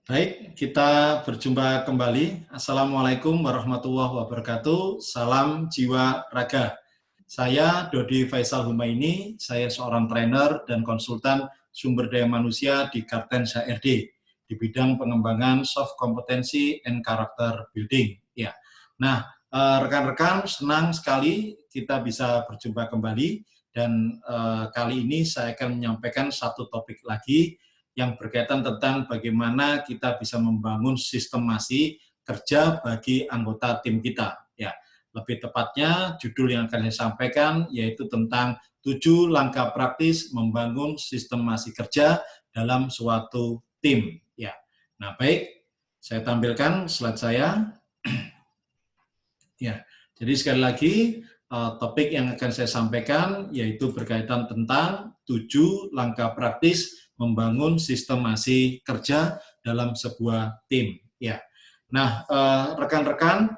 Baik, kita berjumpa kembali. Assalamualaikum warahmatullahi wabarakatuh. Salam jiwa raga. Saya Dodi Faisal Humaini, saya seorang trainer dan konsultan sumber daya manusia di Kartens HRD di bidang pengembangan soft kompetensi and character building. Ya. Nah, rekan-rekan, senang sekali kita bisa berjumpa kembali dan kali ini saya akan menyampaikan satu topik lagi yang berkaitan tentang bagaimana kita bisa membangun sistemasi kerja bagi anggota tim kita. Ya, lebih tepatnya judul yang akan saya sampaikan yaitu tentang 7 langkah praktis membangun sistemasi kerja dalam suatu tim. Ya, nah baik, saya tampilkan slide saya. Ya, jadi sekali lagi topik yang akan saya sampaikan yaitu berkaitan tentang 7 langkah praktis membangun sistemasi kerja dalam sebuah tim. Ya, nah rekan-rekan,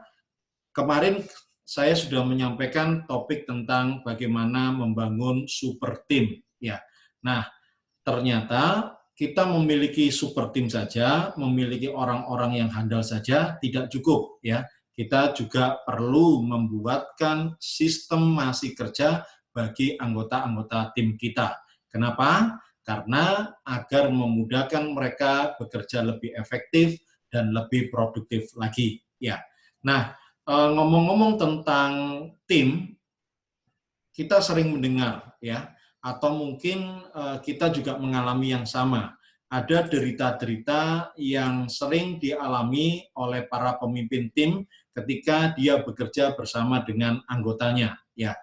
kemarin saya sudah menyampaikan topik tentang bagaimana membangun super tim. Ya, nah ternyata kita memiliki super tim saja, memiliki orang-orang yang handal saja tidak cukup ya. Kita juga perlu membuatkan sistemasi kerja bagi anggota-anggota tim kita. Kenapa? Karena agar memudahkan mereka bekerja lebih efektif dan lebih produktif lagi. Ya. Nah, ngomong-ngomong tentang tim, kita sering mendengar ya, atau mungkin kita juga mengalami yang sama. Ada derita-derita yang sering dialami oleh para pemimpin tim ketika dia bekerja bersama dengan anggotanya. Ya,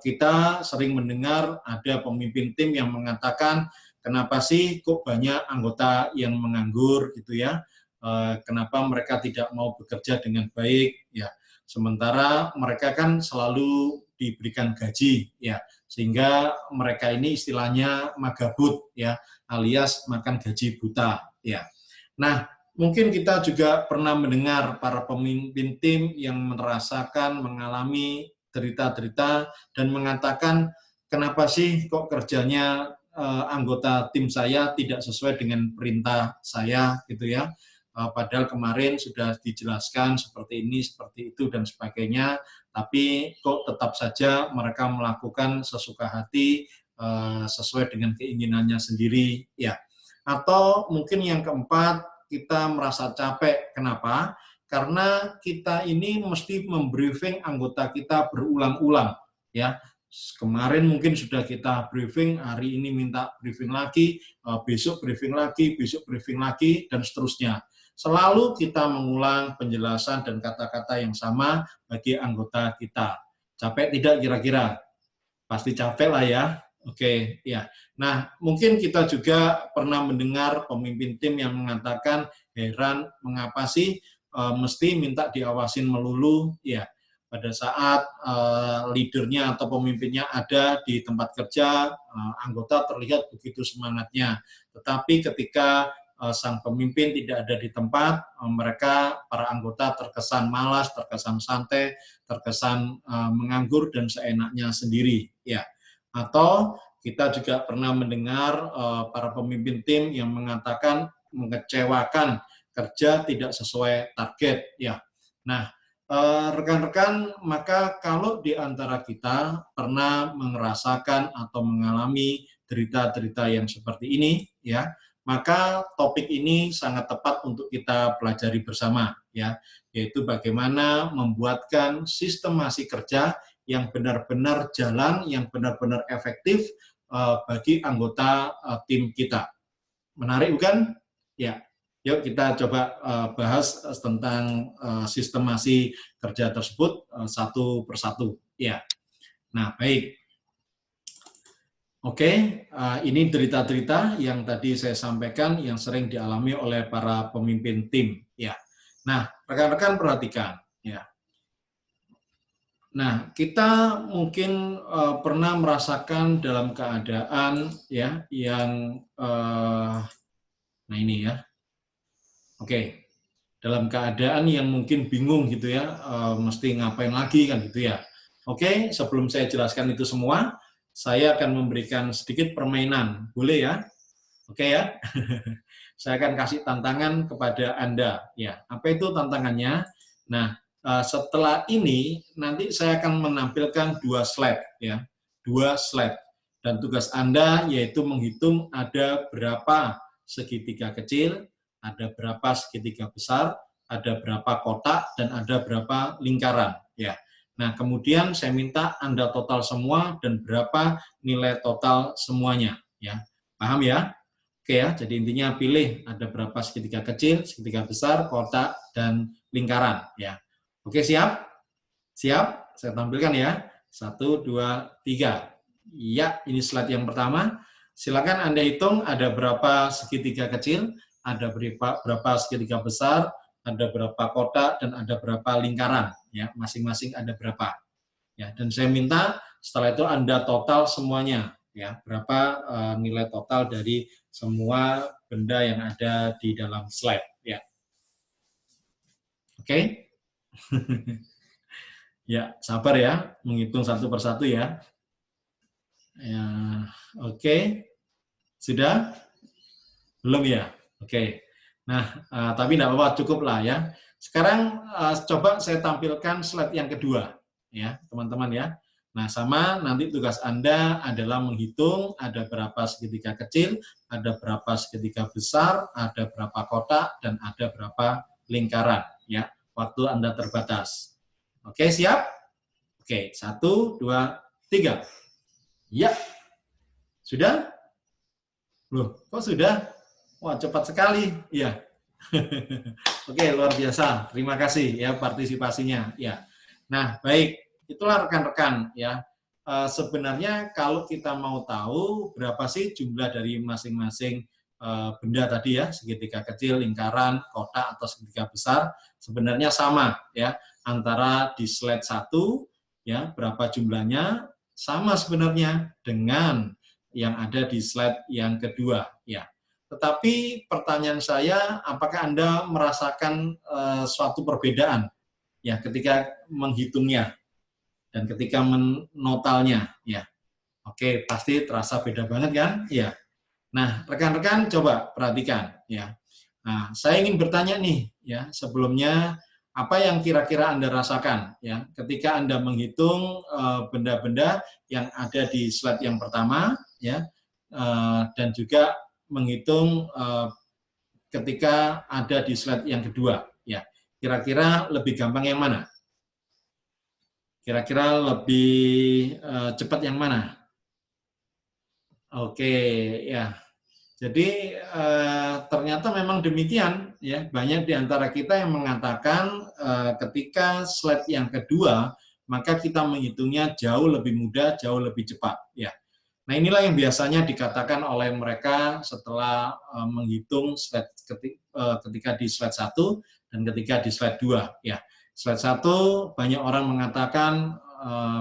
kita sering mendengar ada pemimpin tim yang mengatakan, kenapa sih kok banyak anggota yang menganggur gitu ya? Kenapa mereka tidak mau bekerja dengan baik? Ya, sementara mereka kan selalu diberikan gaji ya, sehingga mereka ini istilahnya magabut ya, alias makan gaji buta ya. Nah, mungkin kita juga pernah mendengar para pemimpin tim yang merasakan mengalami derita-derita dan mengatakan, kenapa sih kok kerjanya anggota tim saya tidak sesuai dengan perintah saya gitu ya. Padahal kemarin sudah dijelaskan seperti ini, seperti itu, dan sebagainya, tapi kok tetap saja mereka melakukan sesuka hati sesuai dengan keinginannya sendiri. Ya. Atau mungkin yang keempat, kita merasa capek. Kenapa? Karena kita ini mesti membriefing anggota kita berulang-ulang. Ya, kemarin mungkin sudah kita briefing, hari ini minta briefing lagi, besok briefing lagi, besok briefing lagi, dan seterusnya. Selalu kita mengulang penjelasan dan kata-kata yang sama bagi anggota kita. Capek tidak kira-kira? Pasti capek lah ya. Oke, ya. Nah, mungkin kita juga pernah mendengar pemimpin tim yang mengatakan, heran mengapa sih mesti minta diawasin melulu? Ya, pada saat leadernya atau pemimpinnya ada di tempat kerja, anggota terlihat begitu semangatnya. Tetapi ketika sang pemimpin tidak ada di tempat, mereka, para anggota terkesan malas, terkesan santai, terkesan menganggur dan seenaknya sendiri. Ya. Atau kita juga pernah mendengar para pemimpin tim yang mengatakan mengecewakan, kerja tidak sesuai target. Ya. Nah, rekan-rekan, maka kalau di antara kita pernah merasakan atau mengalami derita-derita yang seperti ini, ya, maka topik ini sangat tepat untuk kita pelajari bersama, ya, yaitu bagaimana membuatkan sistemasi kerja yang benar-benar jalan, yang benar-benar efektif bagi anggota tim kita. Menarik bukan? Ya, yuk kita coba bahas tentang sistemasi kerja tersebut satu persatu. Ya, nah baik. Oke, ini derita-derita yang tadi saya sampaikan yang sering dialami oleh para pemimpin tim. Ya, nah rekan-rekan perhatikan. Ya, nah kita mungkin pernah merasakan dalam keadaan ya yang nah ini ya. Oke, dalam keadaan yang mungkin bingung gitu ya, mesti ngapain lagi kan gitu ya. Oke, sebelum saya jelaskan itu semua, saya akan memberikan sedikit permainan, boleh ya? Oke ya. saya akan kasih tantangan kepada Anda. Ya, apa itu tantangannya? Nah, setelah ini nanti saya akan menampilkan 2 slide, ya, 2 slide. Dan tugas Anda yaitu menghitung ada berapa segitiga kecil, ada berapa segitiga besar, ada berapa kotak, dan ada berapa lingkaran. Ya. Nah, kemudian saya minta Anda total semua dan berapa nilai total semuanya. Ya, paham ya? Oke ya, jadi intinya pilih ada berapa segitiga kecil, segitiga besar, kotak, dan lingkaran. Ya, oke siap? Siap? Saya tampilkan ya. 1, 2, 3. Ya, ini slide yang pertama. Silakan Anda hitung ada berapa segitiga kecil, ada berapa segitiga besar, ada berapa kotak, dan ada berapa lingkaran. Ya, masing-masing ada berapa. Ya, dan saya minta setelah itu Anda total semuanya. Ya, berapa nilai total dari semua benda yang ada di dalam slide. Ya, oke. Ya, sabar ya, menghitung satu persatu ya. Ya, oke. Sudah? Belum ya? Oke. Nah, tapi tidak apa-apa, cukup lah ya. Sekarang coba saya tampilkan slide yang kedua, ya teman-teman ya. Nah, sama nanti tugas Anda adalah menghitung ada berapa segitiga kecil, ada berapa segitiga besar, ada berapa kotak, dan ada berapa lingkaran. Ya, waktu Anda terbatas. Oke, siap? Oke, 1, 2, 3. Ya, sudah? Loh, kok sudah? Wah, cepat sekali. Ya. Oke, luar biasa. Terima kasih ya partisipasinya. Ya. Nah, baik. Itulah rekan-rekan ya. Sebenarnya kalau kita mau tahu berapa sih jumlah dari masing-masing benda tadi ya, segitiga kecil, lingkaran, kotak atau segitiga besar, sebenarnya sama ya antara di slide 1 ya, berapa jumlahnya sama sebenarnya dengan yang ada di slide yang kedua ya. Tetapi pertanyaan saya, apakah Anda merasakan suatu perbedaan ya ketika menghitungnya dan ketika menotalnya ya? Oke, pasti terasa beda banget kan? Ya. Nah, rekan-rekan coba perhatikan ya. Nah, saya ingin bertanya nih ya, sebelumnya apa yang kira-kira Anda rasakan ya ketika Anda menghitung benda-benda yang ada di slide yang pertama ya, dan juga menghitung ketika ada di slide yang kedua ya. Kira-kira lebih gampang yang mana? Kira-kira lebih cepat yang mana? Oke, ya. Jadi ternyata memang demikian ya. Banyak di antara kita yang mengatakan ketika slide yang kedua maka kita menghitungnya jauh lebih mudah, jauh lebih cepat ya. Nah, inilah yang biasanya dikatakan oleh mereka setelah menghitung slide ketika di slide 1 dan ketika di slide 2 ya. Slide 1 banyak orang mengatakan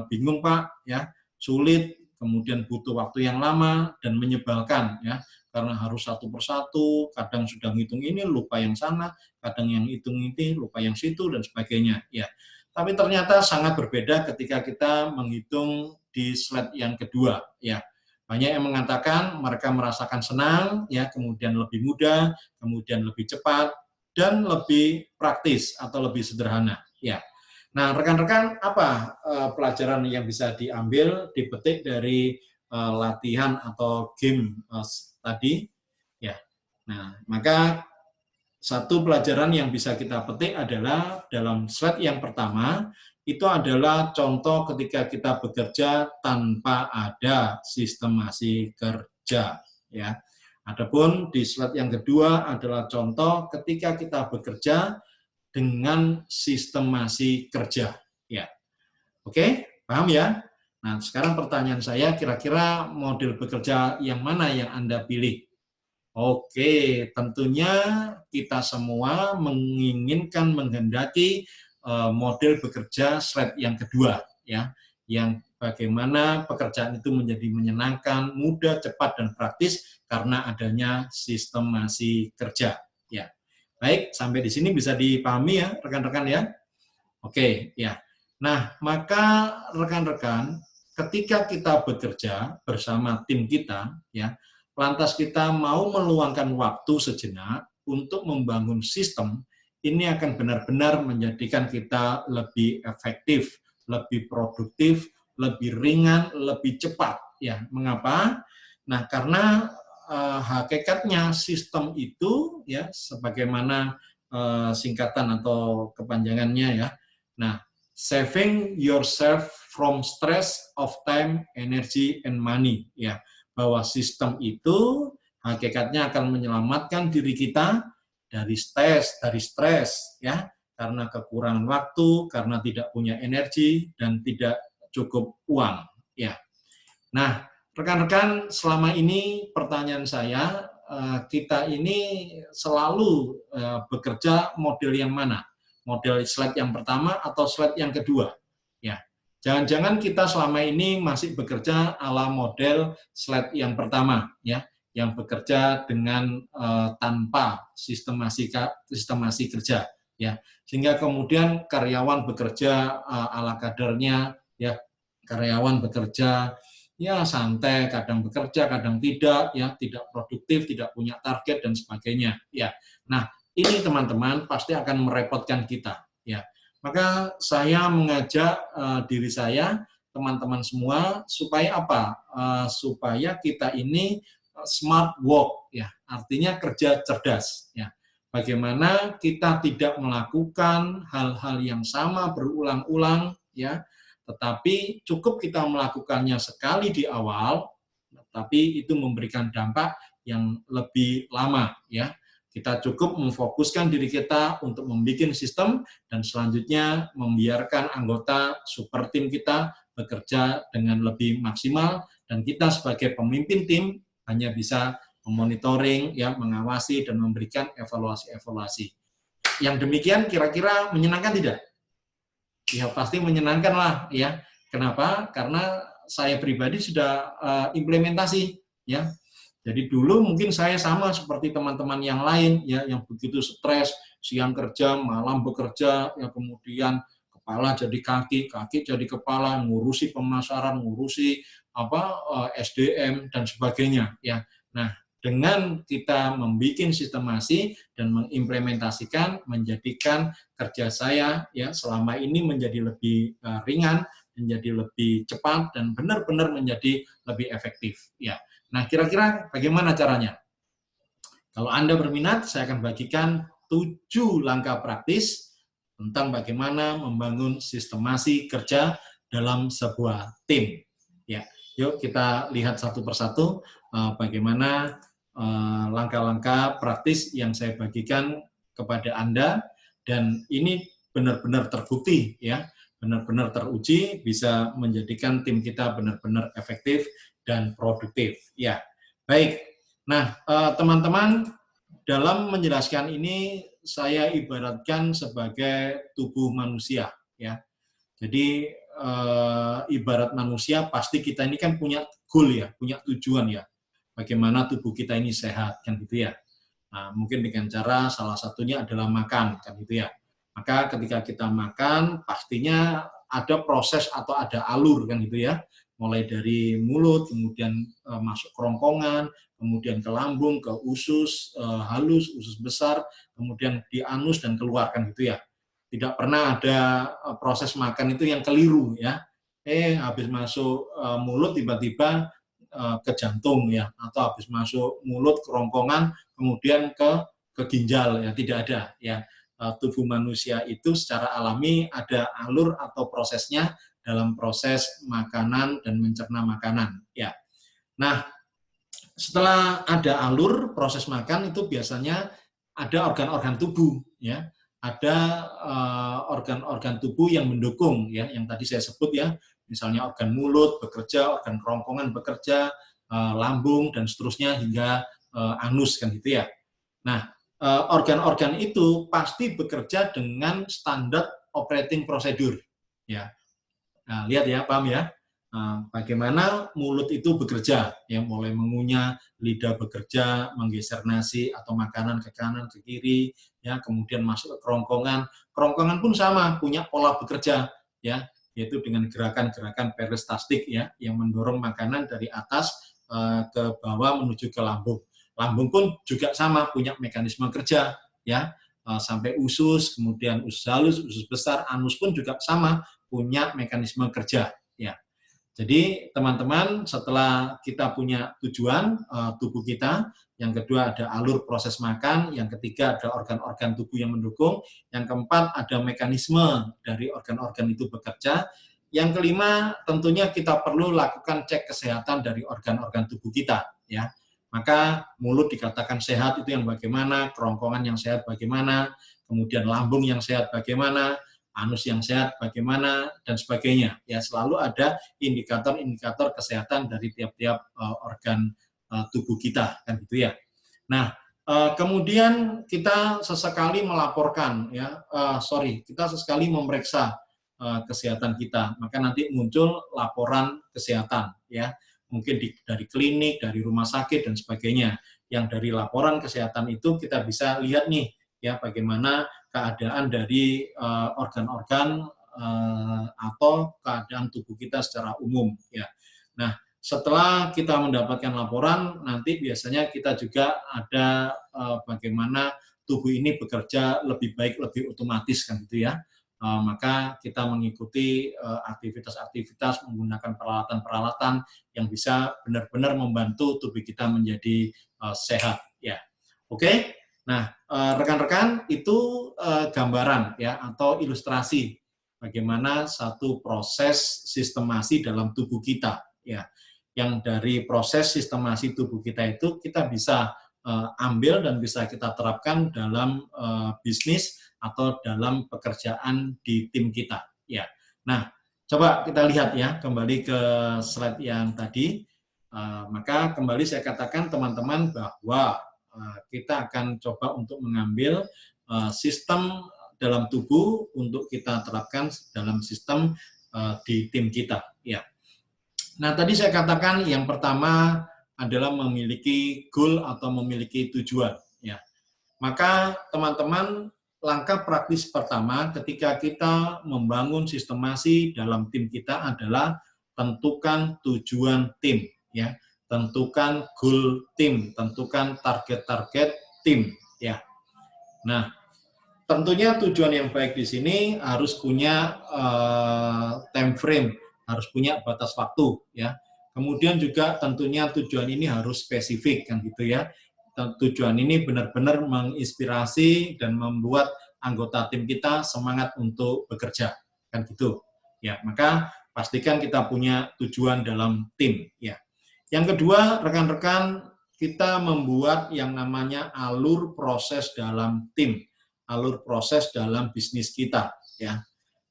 bingung Pak ya, sulit, kemudian butuh waktu yang lama dan menyebalkan ya, karena harus satu persatu, kadang sudah ngitung ini lupa yang sana, kadang yang hitung ini lupa yang situ dan sebagainya ya. Tapi ternyata sangat berbeda ketika kita menghitung di slide yang kedua ya. Banyak yang mengatakan mereka merasakan senang ya, kemudian lebih mudah, kemudian lebih cepat dan lebih praktis atau lebih sederhana ya. Nah, rekan-rekan, apa pelajaran yang bisa diambil, dipetik dari latihan atau game tadi? Ya. Nah, maka satu pelajaran yang bisa kita petik adalah dalam slide yang pertama, itu adalah contoh ketika kita bekerja tanpa ada sistemasi kerja. Ya. Adapun di slide yang kedua adalah contoh ketika kita bekerja dengan sistemasi kerja. Ya, oke, paham ya? Nah, sekarang pertanyaan saya, kira-kira model bekerja yang mana yang Anda pilih? Oke, tentunya kita semua menginginkan, menghendaki model bekerja slide yang kedua, ya, yang bagaimana pekerjaan itu menjadi menyenangkan, mudah, cepat, dan praktis karena adanya sistemasi kerja. Ya. Baik, sampai di sini bisa dipahami ya, rekan-rekan ya? Oke, ya. Nah, maka rekan-rekan, ketika kita bekerja bersama tim kita, ya, lantas kita mau meluangkan waktu sejenak untuk membangun sistem, ini akan benar-benar menjadikan kita lebih efektif, lebih produktif, lebih ringan, lebih cepat. Ya, mengapa? Nah, karena hakikatnya sistem itu ya sebagaimana singkatan atau kepanjangannya ya. Nah, saving yourself from stress of time, energy, and money ya, bahwa sistem itu hakikatnya akan menyelamatkan diri kita dari stres ya, karena kekurangan waktu, karena tidak punya energi dan tidak cukup uang ya. Nah, rekan-rekan, selama ini pertanyaan saya, kita ini selalu bekerja model yang mana? Model slide yang pertama atau slide yang kedua? Ya, jangan-jangan kita selama ini masih bekerja ala model slide yang pertama, ya, yang bekerja dengan tanpa sistemasi kerja, ya, sehingga kemudian karyawan bekerja ala kadarnya, ya, karyawan bekerja ya santai, kadang bekerja, kadang tidak, ya tidak produktif, tidak punya target dan sebagainya. Ya, nah ini teman-teman pasti akan merepotkan kita. Ya, maka saya mengajak diri saya, teman-teman semua, supaya apa? Supaya kita ini smart work, ya, artinya kerja cerdas. Ya, bagaimana kita tidak melakukan hal-hal yang sama berulang-ulang, ya. Tetapi cukup kita melakukannya sekali di awal, tapi itu memberikan dampak yang lebih lama ya. Kita cukup memfokuskan diri kita untuk membuat sistem dan selanjutnya membiarkan anggota super tim kita bekerja dengan lebih maksimal dan kita sebagai pemimpin tim hanya bisa memonitoring ya, mengawasi dan memberikan evaluasi-evaluasi. Yang demikian kira-kira menyenangkan tidak? Ya pasti menyenangkan lah ya. Kenapa? Karena saya pribadi sudah implementasi ya. Jadi dulu mungkin saya sama seperti teman-teman yang lain ya, yang begitu stres, siang kerja, malam bekerja, ya kemudian kepala jadi kaki, kaki jadi kepala, ngurusi pemasaran, ngurusi SDM dan sebagainya ya. Nah, dengan kita membuat sistemasi dan mengimplementasikan, menjadikan kerja saya ya selama ini menjadi lebih ringan, menjadi lebih cepat dan benar-benar menjadi lebih efektif ya. Nah, kira-kira bagaimana caranya? Kalau Anda berminat, saya akan bagikan 7 langkah praktis tentang bagaimana membangun sistemasi kerja dalam sebuah tim. Ya, yuk kita lihat satu persatu bagaimana langkah-langkah praktis yang saya bagikan kepada Anda, dan ini benar-benar terbukti ya, benar-benar teruji bisa menjadikan tim kita benar-benar efektif dan produktif ya. Baik, nah teman-teman, dalam menjelaskan ini saya ibaratkan sebagai tubuh manusia ya. Jadi ibarat manusia pasti kita ini kan punya goal ya, punya tujuan ya. Bagaimana tubuh kita ini sehat kan gitu ya. Nah, mungkin dengan cara salah satunya adalah makan kan gitu ya. Maka ketika kita makan pastinya ada proses atau ada alur kan gitu ya. Mulai dari mulut, kemudian masuk kerongkongan, kemudian ke lambung, ke usus halus, usus besar, kemudian di anus dan keluar kan gitu ya. Tidak pernah ada proses makan itu yang keliru ya. Habis masuk mulut tiba-tiba ke jantung ya, atau habis masuk mulut kerongkongan kemudian ke ginjal ya, tidak ada ya. Tubuh manusia itu secara alami ada alur atau prosesnya dalam proses makanan dan mencerna makanan ya. Nah, setelah ada alur proses makan itu biasanya ada organ-organ tubuh ya. Ada organ-organ tubuh yang mendukung ya, yang tadi saya sebut ya, misalnya organ mulut bekerja, organ kerongkongan bekerja, lambung dan seterusnya hingga anus kan gitu ya. Nah, organ-organ itu pasti bekerja dengan standar operating procedure ya. Nah, lihat ya, paham ya? Bagaimana mulut itu bekerja, ya, mulai mengunyah, lidah bekerja, menggeser nasi atau makanan ke kanan, ke kiri, ya, kemudian masuk ke kerongkongan. Kerongkongan pun sama, punya pola bekerja, ya, yaitu dengan gerakan-gerakan peristaltik, ya, yang mendorong makanan dari atas ke bawah menuju ke lambung. Lambung pun juga sama, punya mekanisme kerja, ya, sampai usus, kemudian usus halus, usus besar, anus pun juga sama, punya mekanisme kerja, ya. Jadi teman-teman, setelah kita punya tujuan tubuh kita, yang kedua ada alur proses makan, yang ketiga ada organ-organ tubuh yang mendukung, yang keempat ada mekanisme dari organ-organ itu bekerja, yang kelima tentunya kita perlu lakukan cek kesehatan dari organ-organ tubuh kita, ya. Maka mulut dikatakan sehat itu yang bagaimana, kerongkongan yang sehat bagaimana, kemudian lambung yang sehat bagaimana, anus yang sehat bagaimana, dan sebagainya. Ya, selalu ada indikator-indikator kesehatan dari tiap-tiap organ tubuh kita, kan gitu ya. Nah, kemudian kita sesekali melaporkan, ya, kita sesekali memeriksa kesehatan kita, maka nanti muncul laporan kesehatan, ya, mungkin dari klinik, dari rumah sakit dan sebagainya. Yang dari laporan kesehatan itu kita bisa lihat nih, ya, bagaimana keadaan dari organ-organ atau keadaan tubuh kita secara umum, ya. Nah, setelah kita mendapatkan laporan, nanti biasanya kita juga ada bagaimana tubuh ini bekerja lebih baik, lebih otomatis, kan gitu ya. Maka kita mengikuti aktivitas-aktivitas menggunakan peralatan-peralatan yang bisa benar-benar membantu tubuh kita menjadi sehat, ya. Oke. Nah, rekan-rekan, itu gambaran, ya, atau ilustrasi bagaimana satu proses sistemasi dalam tubuh kita, ya. Yang dari proses sistemasi tubuh kita itu kita bisa ambil dan bisa kita terapkan dalam bisnis atau dalam pekerjaan di tim kita, ya. Nah, coba kita lihat, ya, kembali ke slide yang tadi. Maka kembali saya katakan teman-teman bahwa kita akan coba untuk mengambil sistem dalam tubuh untuk kita terapkan dalam sistem di tim kita, ya. Nah, tadi saya katakan yang pertama adalah memiliki goal atau memiliki tujuan, ya. Maka teman-teman, langkah praktis pertama ketika kita membangun sistemasi dalam tim kita adalah tentukan tujuan tim, ya. Tentukan goal tim, tentukan target-target tim, ya. Nah, tentunya tujuan yang baik di sini harus punya time frame, harus punya batas waktu, ya. Kemudian juga tentunya tujuan ini harus spesifik, kan gitu ya. Tujuan ini benar-benar menginspirasi dan membuat anggota tim kita semangat untuk bekerja, kan gitu. Ya, maka pastikan kita punya tujuan dalam tim, ya. Yang kedua, rekan-rekan, kita membuat yang namanya alur proses dalam tim, alur proses dalam bisnis kita, ya.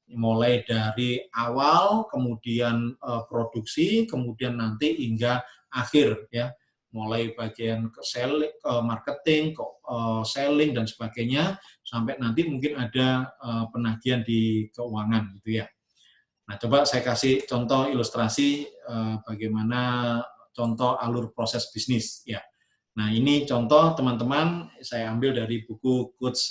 Mulai dari awal, kemudian produksi, kemudian nanti hingga akhir, ya. Mulai bagian ke selling, ke marketing, ke selling dan sebagainya, sampai nanti mungkin ada penagihan di keuangan, gitu ya. Nah, coba saya kasih contoh ilustrasi bagaimana contoh alur proses bisnis, ya. Nah, ini contoh teman-teman, saya ambil dari buku Coach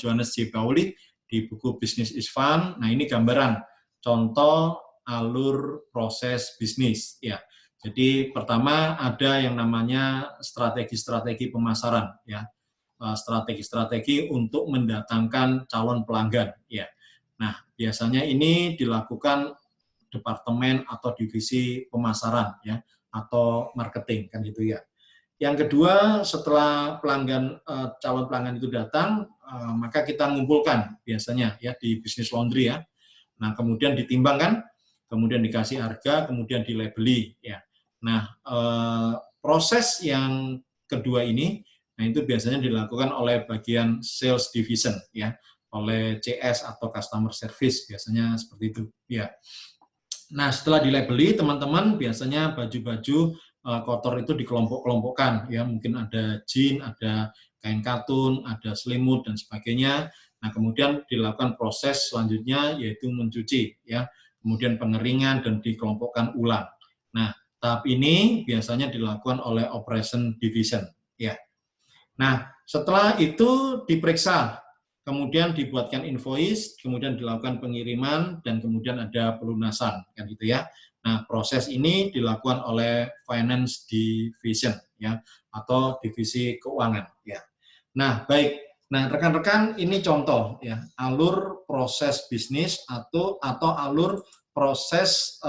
Johannes J. Pauli, di buku Business is Fun. Nah, ini gambaran contoh alur proses bisnis, ya. Jadi pertama ada yang namanya strategi-strategi pemasaran, ya. Strategi-strategi untuk mendatangkan calon pelanggan, ya. Nah, biasanya ini dilakukan departemen atau divisi pemasaran, ya, atau marketing, kan gitu ya. Yang kedua, setelah calon pelanggan itu datang, maka kita ngumpulkan biasanya, ya, di bisnis laundry, ya. Nah, kemudian ditimbangkan, kemudian dikasih harga, kemudian dilabeli, ya. Nah, proses yang kedua ini, nah itu biasanya dilakukan oleh bagian sales division, ya, oleh CS atau customer service, biasanya seperti itu, ya. Nah, setelah dilabeli, teman-teman, biasanya baju-baju kotor itu dikelompok-kelompokkan, ya, mungkin ada jin, ada kain katun, ada selimut dan sebagainya. Nah, kemudian dilakukan proses selanjutnya yaitu mencuci, ya, kemudian pengeringan dan dikelompokkan ulang. Nah, tahap ini biasanya dilakukan oleh operation division, ya. Nah, setelah itu diperiksa, kemudian dibuatkan invoice, kemudian dilakukan pengiriman dan kemudian ada pelunasan, kan gitu ya. Nah, proses ini dilakukan oleh finance division ya, atau divisi keuangan ya. Nah, baik. Nah, rekan-rekan, ini contoh ya, alur proses bisnis atau alur proses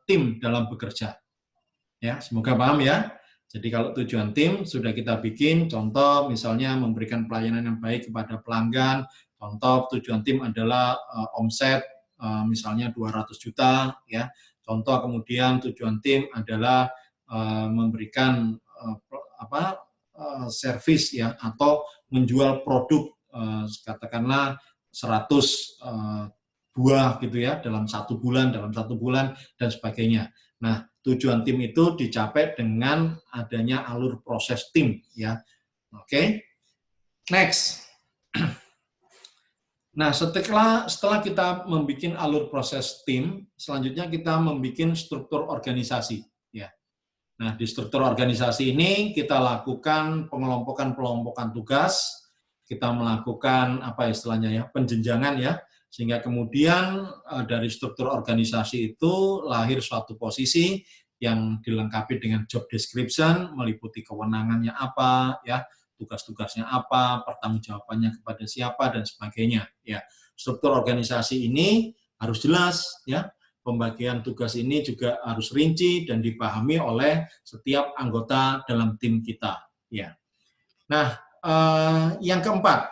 tim dalam bekerja. Ya, semoga paham ya. Jadi kalau tujuan tim sudah kita bikin, contoh misalnya memberikan pelayanan yang baik kepada pelanggan. Contoh tujuan tim adalah omset misalnya 200 juta ya. Contoh kemudian tujuan tim adalah memberikan servis ya, atau menjual produk katakanlah 100 buah gitu ya dalam 1 bulan, dan sebagainya. Nah, tujuan tim itu dicapai dengan adanya alur proses tim ya. Oke. Next. Nah, setelah kita membuat alur proses tim, selanjutnya kita membuat struktur organisasi ya. Nah, di struktur organisasi ini kita lakukan pengelompokan tugas, kita melakukan apa istilahnya ya, penjenjangan ya, sehingga kemudian dari struktur organisasi itu lahir suatu posisi yang dilengkapi dengan job description, meliputi kewenangannya apa ya, tugas-tugasnya apa, pertanggungjawabannya kepada siapa, dan sebagainya ya. Struktur organisasi ini harus jelas ya. Pembagian tugas ini juga harus rinci dan dipahami oleh setiap anggota dalam tim kita. Ya. Nah, yang keempat,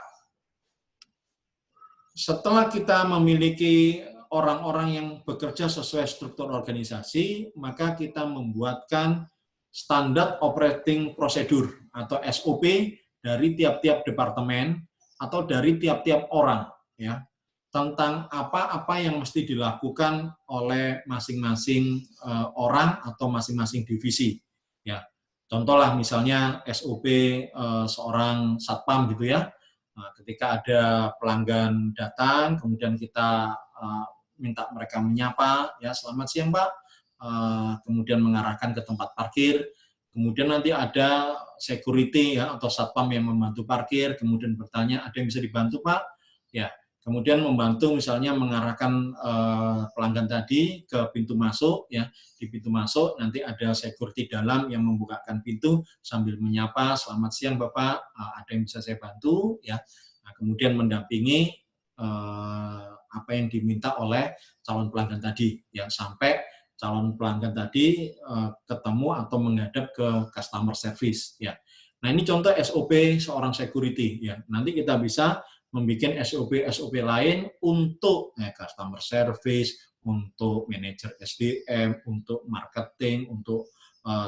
setelah kita memiliki orang-orang yang bekerja sesuai struktur organisasi, maka kita membuatkan standar operating procedure atau SOP dari tiap-tiap departemen atau dari tiap-tiap orang, ya, tentang apa-apa yang mesti dilakukan oleh masing-masing orang atau masing-masing divisi. Ya, contohlah misalnya SOP seorang satpam gitu ya. Nah, ketika ada pelanggan datang, kemudian kita minta mereka menyapa, ya selamat siang Pak, kemudian mengarahkan ke tempat parkir. Kemudian nanti ada security ya atau satpam yang membantu parkir, kemudian bertanya ada yang bisa dibantu Pak, ya. Kemudian membantu misalnya mengarahkan pelanggan tadi ke pintu masuk ya. Di pintu masuk nanti ada security dalam yang membukakan pintu sambil menyapa, selamat siang Bapak, ada yang bisa saya bantu ya. Nah, kemudian mendampingi apa yang diminta oleh calon pelanggan tadi ya, sampai calon pelanggan tadi ketemu atau menghadap ke customer service ya. Nah, ini contoh SOP seorang security ya. Nanti kita bisa membuat SOP lain untuk customer service, untuk manajer SDM, untuk marketing, untuk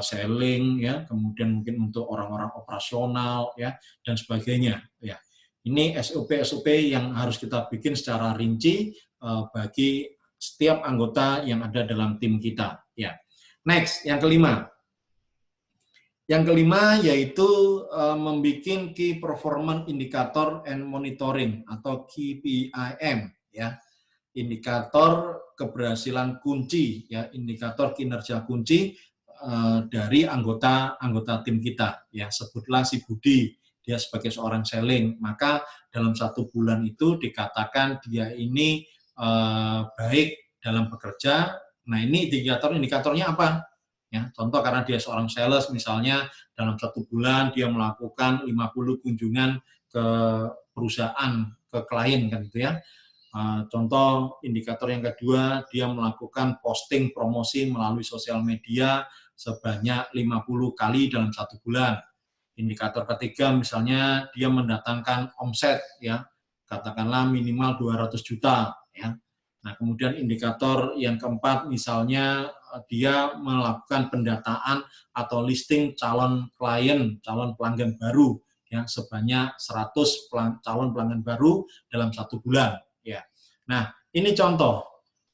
selling ya, kemudian mungkin untuk orang-orang operasional ya, dan sebagainya ya. Ini SOP yang harus kita bikin secara rinci bagi setiap anggota yang ada dalam tim kita ya. Next, yang kelima. Yang kelima yaitu membuat Key Performance Indicator and Monitoring atau KPIM ya. Indikator keberhasilan kunci ya, indikator kinerja kunci dari anggota tim kita ya. Sebutlah si Budi, dia sebagai seorang selling, maka dalam 1 bulan itu dikatakan dia ini baik dalam bekerja. Nah, ini indikatornya apa? Ya, contoh karena dia seorang sales misalnya dalam 1 bulan dia melakukan 50 kunjungan ke perusahaan, ke klien kan gitu ya. Contoh indikator yang kedua, dia melakukan posting promosi melalui sosial media sebanyak 50 kali dalam 1 bulan. Indikator ketiga misalnya dia mendatangkan omset ya, katakanlah minimal 200 juta ya. Nah, kemudian indikator yang keempat misalnya dia melakukan pendataan atau listing calon klien, calon pelanggan baru ya, sebanyak 100 calon pelanggan baru dalam 1 bulan ya. Nah, ini contoh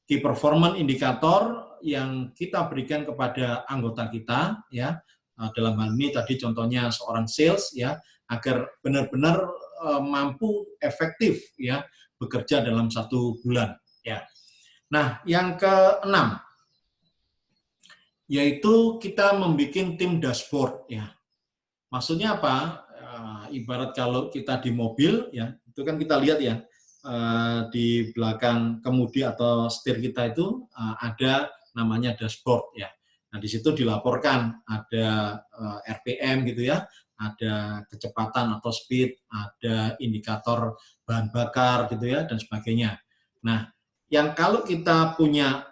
key performance indikator yang kita berikan kepada anggota kita ya. Dalam hal ini tadi contohnya seorang sales ya, agar benar-benar mampu efektif ya bekerja dalam 1 bulan. Ya. Nah, yang keenam, yaitu kita membuat tim dashboard ya. Maksudnya apa? Ibarat kalau kita di mobil ya, itu kan kita lihat ya di belakang kemudi atau setir kita itu ada namanya dashboard ya. Nah, di situ dilaporkan ada RPM gitu ya, ada kecepatan atau speed, ada indikator bahan bakar gitu ya, dan sebagainya. Nah, yang kalau kita punya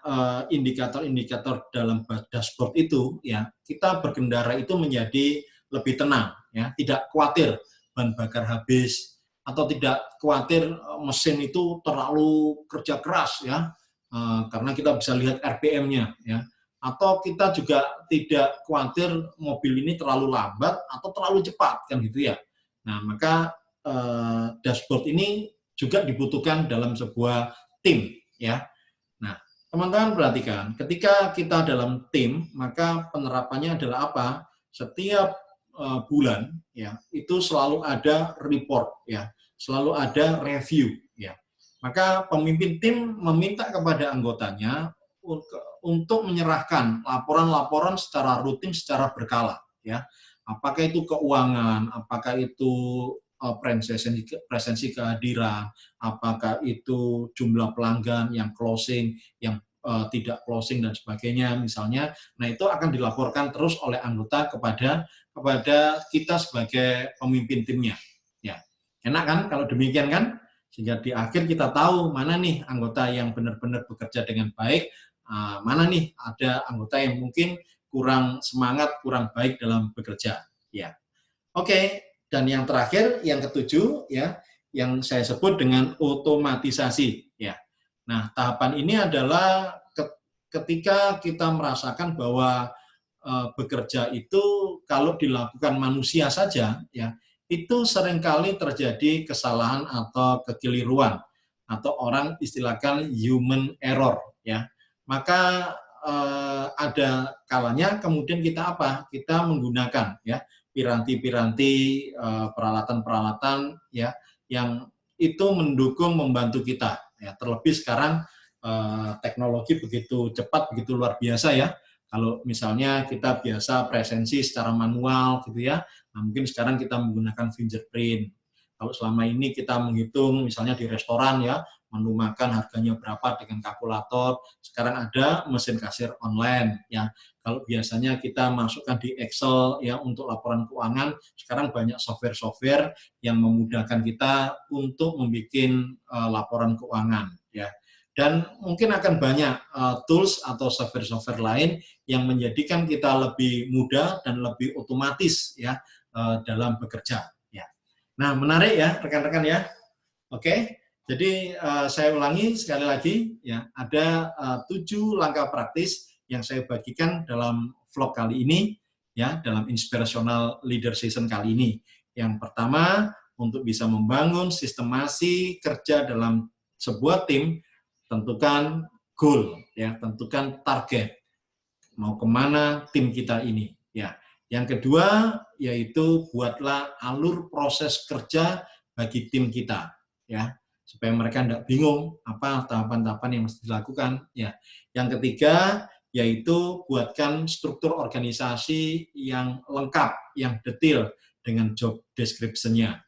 indikator-indikator dalam dashboard itu ya, kita berkendara itu menjadi lebih tenang ya, tidak khawatir bahan bakar habis atau tidak khawatir mesin itu terlalu kerja keras ya, karena kita bisa lihat RPM-nya ya, atau kita juga tidak khawatir mobil ini terlalu lambat atau terlalu cepat kan gitu ya. Nah, maka dashboard ini juga dibutuhkan dalam sebuah tim ya. Nah, teman-teman perhatikan, ketika kita dalam tim, maka penerapannya adalah apa? Setiap bulan ya, itu selalu ada report ya, selalu ada review ya. Maka pemimpin tim meminta kepada anggotanya untuk menyerahkan laporan-laporan secara rutin, secara berkala ya. Apakah itu keuangan, apakah itu presensi kehadiran, apakah itu jumlah pelanggan yang closing, yang tidak closing dan sebagainya misalnya. Nah, itu akan dilaporkan terus oleh anggota kepada kita sebagai pemimpin timnya. Ya, enak kan kalau demikian kan? Sehingga di akhir kita tahu mana nih anggota yang benar-benar bekerja dengan baik, mana nih ada anggota yang mungkin kurang semangat, kurang baik dalam bekerja. Ya, oke. Dan yang terakhir, yang ketujuh, ya, yang saya sebut dengan otomatisasi. Ya. Nah, tahapan ini adalah ketika kita merasakan bahwa bekerja itu kalau dilakukan manusia saja, ya, itu seringkali terjadi kesalahan atau kekeliruan, atau orang istilahkan human error. Ya. Maka ada kalanya kemudian kita apa? Kita menggunakan ya piranti-piranti, peralatan-peralatan ya yang itu mendukung membantu kita ya. Terlebih sekarang teknologi begitu cepat, begitu luar biasa ya. Kalau misalnya kita biasa presensi secara manual gitu ya, nah mungkin sekarang kita menggunakan fingerprint. Kalau selama ini kita menghitung misalnya di restoran ya, menu makan harganya berapa dengan kalkulator, sekarang ada mesin kasir online ya. Kalau biasanya kita masukkan di Excel ya untuk laporan keuangan, sekarang banyak software-software yang memudahkan kita untuk membuat laporan keuangan ya. Dan mungkin akan banyak tools atau software-software lain yang menjadikan kita lebih mudah dan lebih otomatis ya dalam bekerja ya. Nah, menarik ya rekan-rekan ya. Oke. Jadi saya ulangi sekali lagi ya, ada 7 langkah praktis yang saya bagikan dalam vlog kali ini ya, dalam inspirational leader season kali ini. Yang pertama, untuk bisa membangun sistemasi kerja dalam sebuah tim, tentukan goal ya, tentukan target. Mau kemana tim kita ini ya. Yang kedua yaitu buatlah alur proses kerja bagi tim kita ya, supaya mereka tidak bingung apa tahapan-tahapan yang mesti dilakukan ya. Yang ketiga yaitu buatkan struktur organisasi yang lengkap, yang detail dengan job description-nya,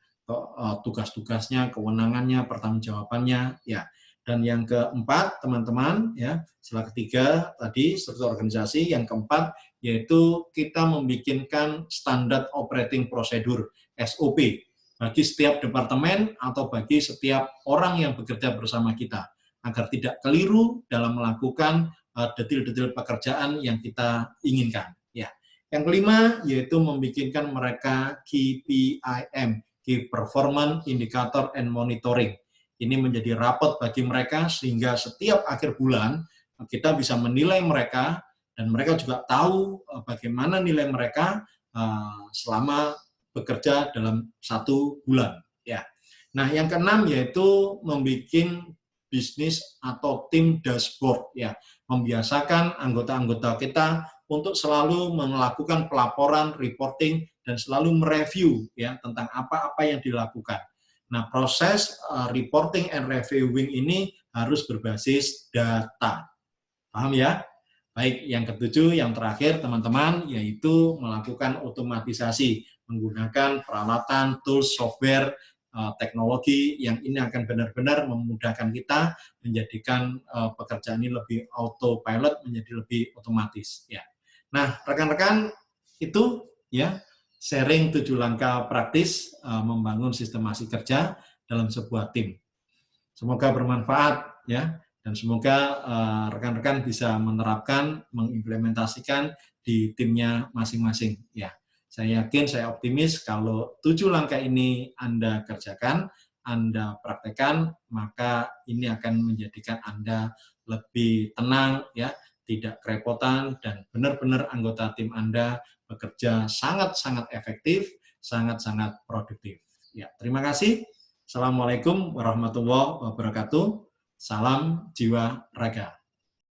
tugas-tugasnya, kewenangannya, pertanggungjawabannya ya. Dan yang keempat, teman-teman, ya, setelah ketiga tadi struktur organisasi, yang keempat yaitu kita membikinkan standar operating procedure (SOP) bagi setiap departemen atau bagi setiap orang yang bekerja bersama kita, agar tidak keliru dalam melakukan detail-detail pekerjaan yang kita inginkan. Ya. Yang kelima yaitu membikinkan mereka KPIM, Key Performance Indicator and Monitoring. Ini menjadi rapot bagi mereka sehingga setiap akhir bulan kita bisa menilai mereka dan mereka juga tahu bagaimana nilai mereka selama bekerja dalam 1 bulan. Ya. Nah, yang keenam yaitu membuat bisnis atau tim dashboard. Ya. Membiasakan anggota-anggota kita untuk selalu melakukan pelaporan, reporting, dan selalu mereview ya tentang apa-apa yang dilakukan. Nah, proses reporting and reviewing ini harus berbasis data. Paham ya? Baik, yang ketujuh, yang terakhir teman-teman, yaitu melakukan otomatisasi menggunakan peralatan, tools, software teknologi yang ini akan benar-benar memudahkan kita, menjadikan pekerjaan ini lebih autopilot, menjadi lebih otomatis. Ya. Nah, rekan-rekan, itu ya sharing 7 langkah praktis membangun sistemasi kerja dalam sebuah tim. Semoga bermanfaat ya, dan semoga rekan-rekan bisa menerapkan, mengimplementasikan di timnya masing-masing ya. Saya yakin, saya optimis kalau 7 langkah ini Anda kerjakan, Anda praktekkan, maka ini akan menjadikan Anda lebih tenang ya, tidak kerepotan, dan benar-benar anggota tim Anda bekerja sangat-sangat efektif, sangat-sangat produktif. Ya, terima kasih. Assalamualaikum warahmatullahi wabarakatuh. Salam jiwa raga.